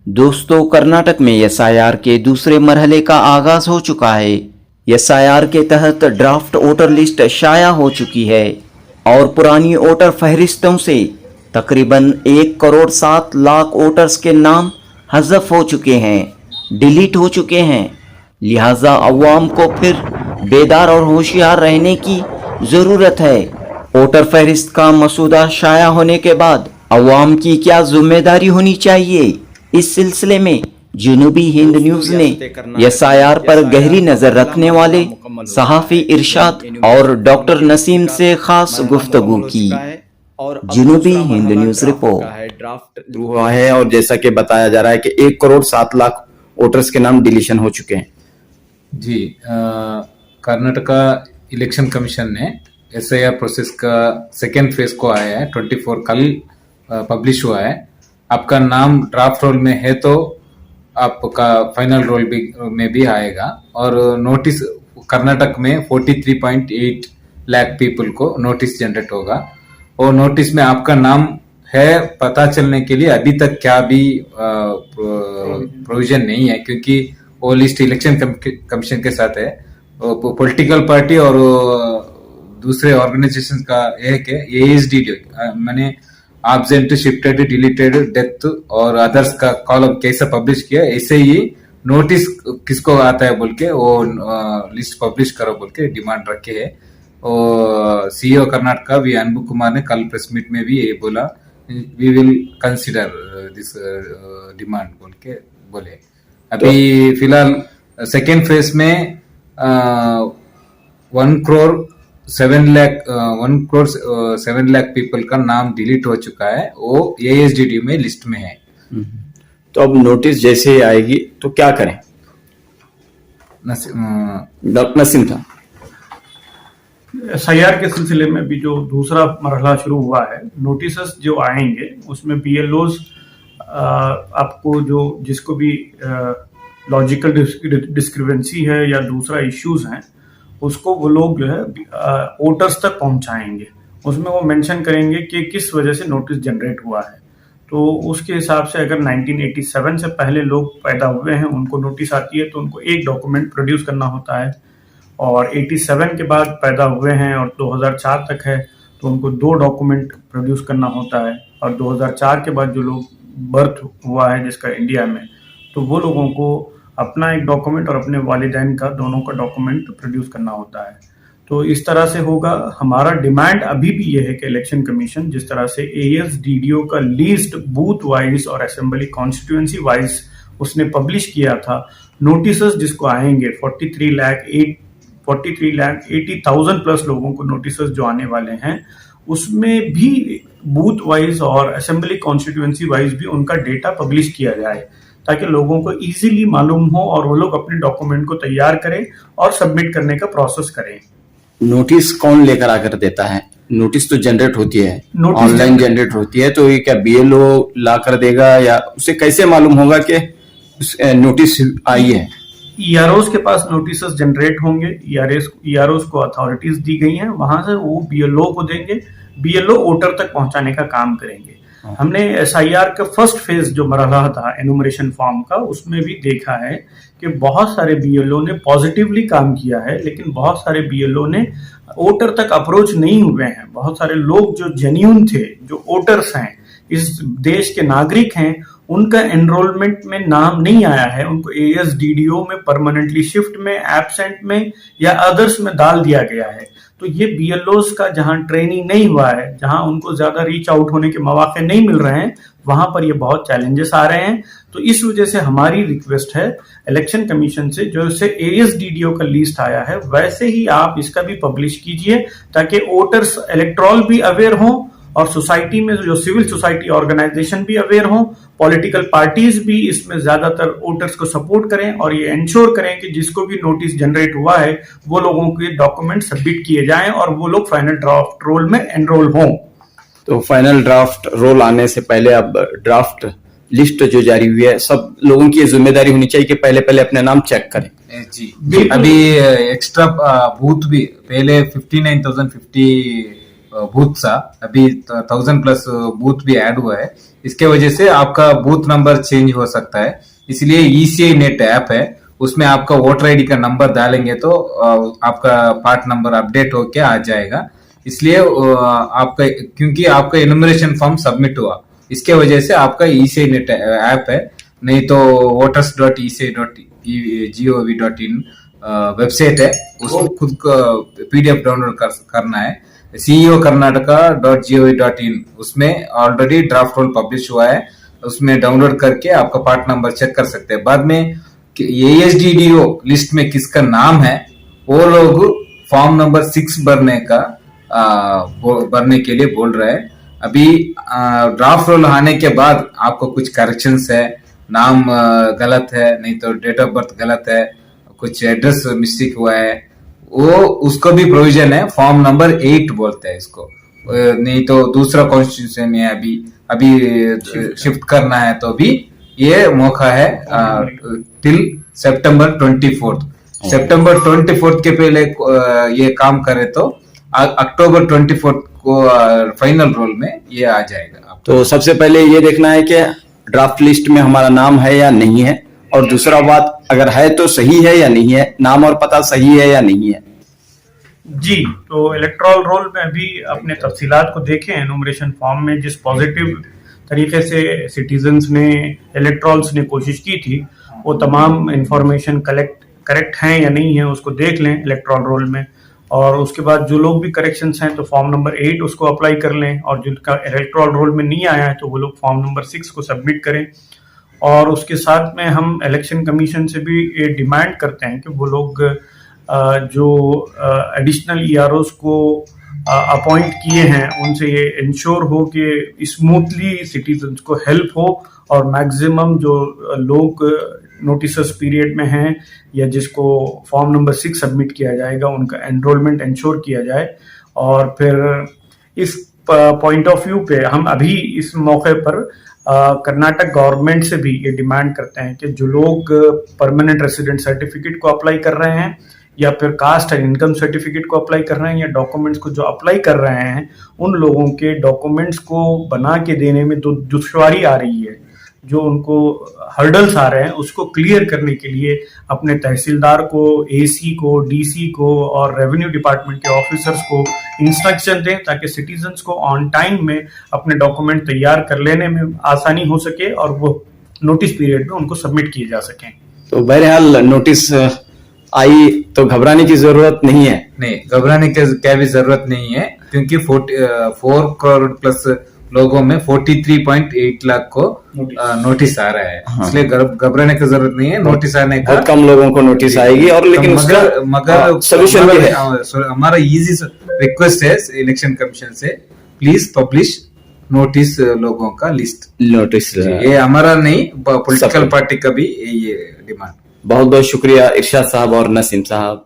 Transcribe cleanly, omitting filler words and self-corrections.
दोस्तों, कर्नाटक में एसआईआर के दूसरे मरहले का आगाज हो चुका है। एसआईआर के तहत ड्राफ्ट वोटर लिस्ट शाया हो चुकी है और पुरानी वोटर फहरिस्तों से तकरीबन 1,07,00,000 वोटर्स के नाम हज़फ हो चुके हैं, डिलीट हो चुके हैं। लिहाजा अवाम को फिर बेदार और होशियार रहने की ज़रूरत है। वोटर फहरिस्त का मसूदा शाया होने के बाद अवाम की क्या जिम्मेदारी होनी चाहिए, इस सिलसिले में जनूबी हिंद न्यूज ने एसआईआर पर गहरी नजर रखने वाले सहाफ़ी इरशाद और डॉक्टर नसीम से खास गुफ्तगू की। जनूबी हिंद न्यूज रिपोर्ट। ड्राफ्ट हुआ है और जैसा कि बताया जा रहा है कि 1,07,00,000 वोटर्स के नाम डिलीशन हो चुके हैं। जी, कर्नाटका इलेक्शन कमीशन ने एसआईआर प्रोसेस का सेकेंड फेज को आया है। 24 कल पब्लिश हुआ है। आपका नाम ड्राफ्ट रोल में है तो आपका फाइनल रोल में भी आएगा। और नोटिस कर्नाटक में 43.8 लाख पीपल को नोटिस जनरेट होगा। और नोटिस में आपका नाम है पता चलने के लिए अभी तक क्या भी प्रोविजन नहीं है, क्योंकि वो लिस्ट इलेक्शन कमीशन के साथ है। पॉलिटिकल पार्टी और दूसरे ऑर्गेनाइजेशन का एक है एएसडीडी, मैंने एब्सेंट, शिफ्टेड, डिलीटेड, डेथ और अदर्स का कॉलम कैसा पब्लिश किया, ऐसे ही नोटिस किसको आता है बोल के वो लिस्ट पब्लिश करो बोल के डिमांड रखे है। और सीईओ कर्नाटका वी अनबु कुमार ने कल प्रेस मीट में भी ये बोला, we will consider this demand बोल के बोले। अभी फिलहाल सेकेंड फेज में 1,07 लाख पीपल का नाम डिलीट हो चुका है, वो एएसडीडी में लिस्ट में है। तो अब नोटिस जैसे आएगी तो क्या करें? डॉक्टर नसीम था। एसआईआर के सिलसिले में भी जो दूसरा मरहला शुरू हुआ है, नोटिस जो आएंगे उसमें बीएलओज आपको जिसको भी लॉजिकल डिस्क्रिपेंसी है या दूसरा इश्यूज हैं, उसको वो लोग जो है वोटर्स तक पहुंचाएंगे। उसमें वो मेंशन करेंगे कि किस वजह से नोटिस जनरेट हुआ है। तो उसके हिसाब से अगर 1987 से पहले लोग पैदा हुए हैं, उनको नोटिस आती है तो उनको एक डॉक्यूमेंट प्रोड्यूस करना होता है। और 87 के बाद पैदा हुए हैं और 2004 तक है तो उनको 2 डॉक्यूमेंट प्रोड्यूस करना होता है। और 2004 के बाद जो लोग बर्थ हुआ है जिसका इंडिया में, तो वो लोगों को अपना एक डॉक्यूमेंट और अपने वालिदैन का दोनों का डॉक्यूमेंट प्रोड्यूस करना होता है। तो इस तरह से होगा। हमारा डिमांड अभी भी ये है कि इलेक्शन कमीशन जिस तरह से एएसडीडीओ का लिस्ट बूथ वाइज और असेंबली कॉन्स्टिट्यूएंसी वाइज उसने पब्लिश किया था, नोटिस जिसको आएंगे 43,80,000 प्लस लोगों को नोटिस जो आने वाले हैं, उसमें भी बूथ वाइज और असेंबली कॉन्स्टिट्यूएंसी वाइज भी उनका डेटा पब्लिश किया जाए ताकि लोगों को इजीली मालूम हो और वो लोग अपने डॉक्यूमेंट को तैयार करें और सबमिट करने का प्रोसेस करें। नोटिस कौन लेकर आकर देता है? नोटिस तो जनरेट होती है, ऑनलाइन जनरेट होती है, तो ये क्या बीएलओ ला कर देगा या उसे कैसे मालूम होगा कि नोटिस आई है? ईआरओज के पास नोटिस जनरेट होंगे। ईआरओज को अथॉरिटीज दी गई हैं, वहां से वो बीएलओ को देंगे। बीएलओ वोटर तक पहुंचाने का काम करेंगे। हमने एसआईआर का फर्स्ट फेज जो मरहला था एनुमरेशन फॉर्म का, उसमें भी देखा है कि बहुत सारे बीएलओ ने पॉजिटिवली काम किया है, लेकिन बहुत सारे बीएलओ ने वोटर तक अप्रोच नहीं हुए हैं। बहुत सारे लोग जो जेन्युइन थे, जो वोटर्स हैं, इस देश के नागरिक हैं, उनका एनरोलमेंट में नाम नहीं आया है। उनको एएसडीडीओ में परमानेंटली शिफ्ट में, एब्सेंट में या अदर्स में डाल दिया गया है। तो ये बीएलओज का जहां ट्रेनिंग नहीं हुआ है, जहां उनको ज्यादा रीच आउट होने के मौके नहीं मिल रहे हैं, वहां पर ये बहुत चैलेंजेस आ रहे हैं। तो इस वजह से हमारी रिक्वेस्ट है इलेक्शन कमीशन से, जो से एएसडीडीओ का लिस्ट आया है वैसे ही आप इसका भी पब्लिश कीजिए ताकि वोटर्स इलेक्टोरल भी अवेयर हों और सोसाइटी में जो सिविल सोसाइटी ऑर्गेनाइजेशन भी अवेयर हों, पॉलिटिकल पार्टीज भी इसमें ज्यादातर वोटर्स को सपोर्ट करें और ये इंश्योर करें कि जिसको भी नोटिस जनरेट हुआ है वो लोगों के डॉक्यूमेंट सबमिट किए जाएं और वो लोग फाइनल ड्राफ्ट रोल में एनरोल हों। तो फाइनल ड्राफ्ट रोल आने से पहले अब ड्राफ्ट लिस्ट जो जारी हुई है, सब लोगों की जिम्मेदारी होनी चाहिए कि पहले अपने नाम चेक करें। जी, अभी एक्स्ट्रा बूथ भी पहले 59,050 बूथ सा, अभी 1000+ बूथ भी ऐड हुआ है। इसके वजह से आपका बूथ नंबर चेंज हो सकता है। इसलिए ईसीआई नेट ऐप है, उसमें आपका वोटर आईडी का नंबर डालेंगे तो आपका पार्ट नंबर अपडेट होके आ जाएगा। इसलिए आपका, क्योंकि आपका एनुमरेशन फॉर्म सबमिट हुआ, इसके वजह से आपका ईसीआई नेट ऐप है। नहीं तो voters.eci.gov.in वेबसाइट है, उसको खुद को पीडीएफ डाउनलोड करना है। CEO Karnataka.gov.in उसमें ऑलरेडी ड्राफ्ट रोल पब्लिश हुआ है, उसमें डाउनलोड करके आपका पार्ट नंबर चेक कर सकते हैं। बाद में ASDDO लिस्ट में किसका नाम है, वो लोग फॉर्म नंबर 6 भरने के लिए बोल रहे हैं। अभी ड्राफ्ट रोल आने के बाद आपको कुछ करेक्शंस है, नाम गलत है, नहीं तो डेट ऑफ बर्थ गलत है, कुछ एड्रेस मिस्टेक हुआ है, वो उसको भी प्रोविजन है। फॉर्म नंबर 8 बोलते हैं इसको। नहीं तो दूसरा कॉन्स्टिट्यूशन में अभी शिफ्ट करना है तो भी ये मौका है टिल सितंबर 24। सितंबर 24 के पहले ये काम करे तो अक्टूबर 24 को फाइनल रोल में ये आ जाएगा। तो सबसे पहले ये देखना है कि ड्राफ्ट लिस्ट में हमारा नाम है या नहीं है, और दूसरा बात, अगर है तो सही है या नहीं है, नाम और पता सही है या नहीं है। जी, तो इलेक्टोरल रोल में अभी अपने तफसीलात को देखें। एनुमरेशन फॉर्म में जिस पॉजिटिव तरीके से सिटीजन्स ने, इलेक्टोरल्स ने कोशिश की थी, वो तमाम इंफॉर्मेशन करेक्ट हैं या नहीं है उसको देख लें इलेक्टोरल रोल में। और उसके बाद जो लोग भी करेक्शंस हैं तो फॉर्म नंबर 8 उसको अप्लाई कर लें, और जिनका इलेक्टोरल रोल में नहीं आया है तो वो लोग फॉर्म नंबर 6 को सबमिट करें। और उसके साथ में हम इलेक्शन कमीशन से भी ये डिमांड करते हैं कि वो लोग जो एडिशनल EROs को अपॉइंट किए हैं उनसे ये इंश्योर हो कि स्मूथली सिटीजन्स को हेल्प हो, और मैक्सिमम जो लोग नोटिस पीरियड में हैं या जिसको फॉर्म नंबर 6 सबमिट किया जाएगा उनका एनरोलमेंट इंश्योर किया जाए। और फिर इस पॉइंट ऑफ व्यू पे हम अभी इस मौके पर कर्नाटक गवर्नमेंट से भी ये डिमांड करते हैं कि जो लोग परमानेंट रेसिडेंट सर्टिफिकेट को अप्लाई कर रहे हैं या फिर कास्ट एंड इनकम सर्टिफिकेट को अप्लाई कर रहे हैं या डॉक्यूमेंट्स को जो अप्लाई कर रहे हैं, उन लोगों के डॉक्यूमेंट्स को बना के देने में जो दुश्वारी आ रही है, जो उनको हर्डल्स आ रहे हैं, उसको क्लियर करने के लिए अपने तहसीलदार को, AC को, DC को और रेवेन्यू डिपार्टमेंट के ऑफिसर्स को इंस्ट्रक्शन दें ताकि सिटीजन्स को ऑन टाइम में अपने डॉक्यूमेंट तैयार कर लेने में आसानी हो सके और वो नोटिस पीरियड में उनको सबमिट किए जा सकें। तो बहरहाल नोटिस आई तो घबराने की जरूरत नहीं है। नहीं, घबराने की भी जरूरत नहीं है, क्योंकि 4 करोड़ प्लस लोगों में 43.8 लाख को नोटिस आ रहा है। हाँ। इसलिए घबराने की जरूरत नहीं है। नोटिस आने का बहुत कम लोगों को नोटिस आएगी, और लेकिन मगर सोल्यूशन भी है। हमारा इजी रिक्वेस्ट है इलेक्शन कमीशन से, प्लीज पब्लिश नोटिस लोगों का लिस्ट। नोटिस ये हमारा नहीं, पॉलिटिकल पार्टी का भी ये डिमांड। बहुत बहुत शुक्रिया इरशाद साहब और नसीम साहब।